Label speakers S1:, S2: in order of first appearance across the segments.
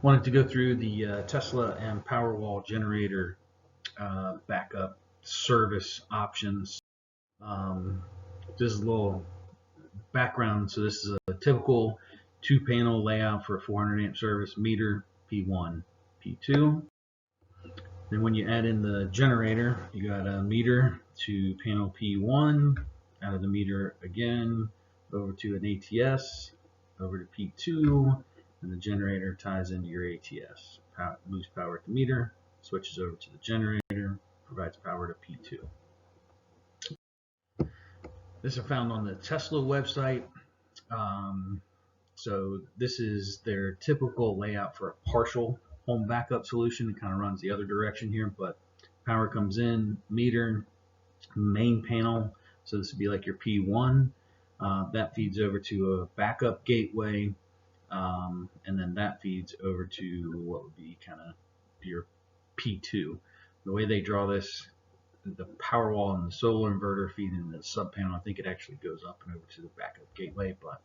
S1: Wanted to go through the Tesla and Powerwall generator backup service options. Um, this is a little background. So this is a typical 2-panel layout for a 400 amp service: meter, P1, P2. Then when you add in the generator, you got a meter to panel P1, out of the meter again, over to an ATS, over to P2, and the generator ties into your ATS. Lose power at the meter, switches over to the generator, provides power to P2. This is found on the Tesla website. So this is their typical layout for a partial home backup solution. It kind of runs the other direction here, but power comes in, meter, main panel. So this would be like your P1. That feeds over to a backup gateway, and then that feeds over to what would be kind of your P2. The way they draw this, the Powerwall and the solar inverter feed into the sub panel. I think it actually goes up and over to the backup gateway, but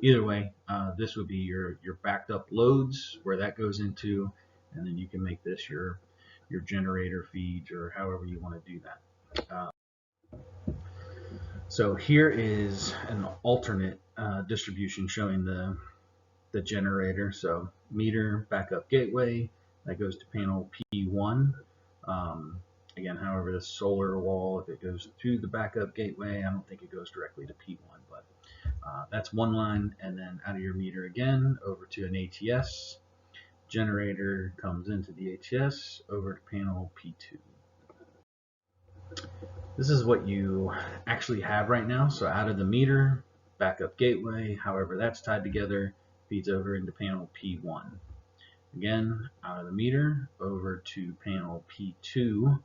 S1: either way, this would be your backed up loads where that goes into, and then you can make this your generator feeds or however you want to do that. So here is an alternate distribution showing the generator. So meter, backup gateway, that goes to panel P1. Again, however, the solar wall, if it goes through the backup gateway, I don't think it goes directly to P1, but that's one line. And then out of your meter again, over to an ATS. Generator comes into the ATS, over to panel P2. This is what you actually have right now. So out of the meter, backup gateway, however that's tied together, feeds over into panel P1. Again, out of the meter, over to panel P2,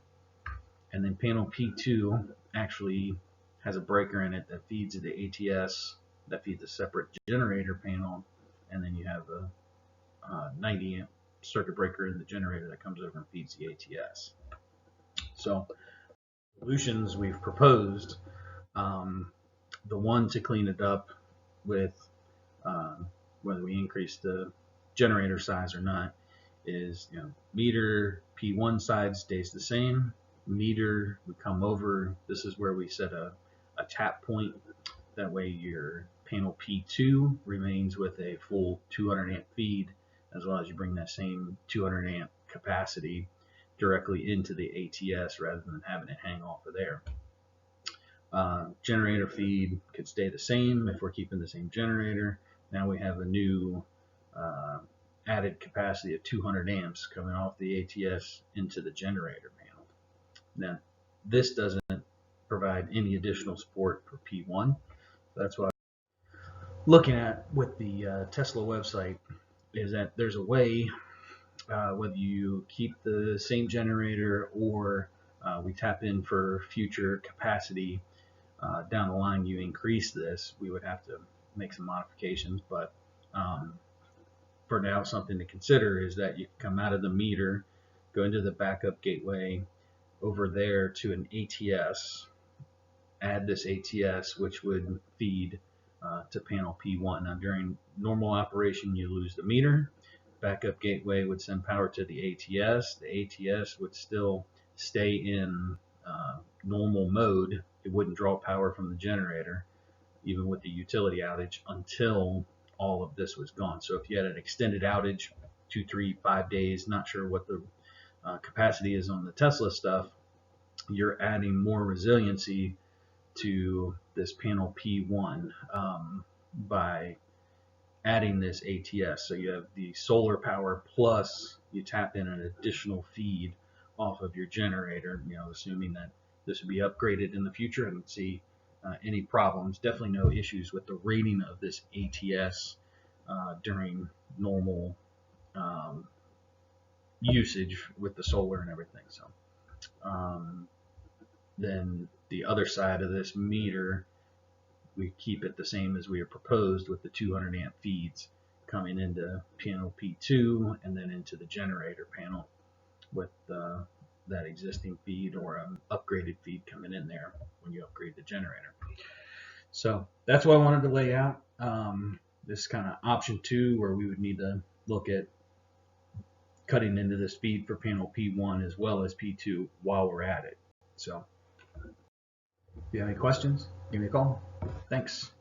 S1: and then panel P2 actually has a breaker in it that feeds the ATS, that feeds a separate generator panel, and then you have a 90 amp circuit breaker in the generator that comes over and feeds the ATS. So solutions we've proposed, the one to clean it up with whether we increase the generator size or not is, meter P1 side stays the same. Meter would come over. This is where we set a tap point. That way your panel P2 remains with a full 200 amp feed, as well as you bring that same 200 amp capacity directly into the ATS rather than having it hang off of there. Generator feed could stay the same if we're keeping the same generator. Now we have a new added capacity of 200 amps coming off the ATS into the generator panel. Now, this doesn't provide any additional support for P1. That's why looking at with the Tesla website is that there's a way, whether you keep the same generator or we tap in for future capacity down the line, you increase this, we would have to make some modifications, but for now, something to consider is that you can come out of the meter, go into the backup gateway, over there to an ATS, add this ATS, which would feed to panel P1. Now, during normal operation, you lose the meter. Backup gateway would send power to the ATS. The ATS would still stay in normal mode. It wouldn't draw power from the generator, even with the utility outage, until all of this was gone. So if you had an extended outage, 2, 3, 5 days, not sure what the capacity is on the Tesla stuff, you're adding more resiliency to this panel P1 by adding this ATS. So you have the solar power plus you tap in an additional feed off of your generator, assuming that this would be upgraded in the future. I don't see any problems, definitely no issues with the rating of this ATS during normal usage with the solar and everything. So then the other side of this meter, we keep it the same as we have proposed with the 200 amp feeds coming into panel P2 and then into the generator panel with that existing feed or an upgraded feed coming in there when you upgrade the generator. So that's what I wanted to lay out. This kind of option 2 where we would need to look at cutting into the speed for panel P1 as well as P2 while we're at it. So if you have any questions, give me a call. Thanks.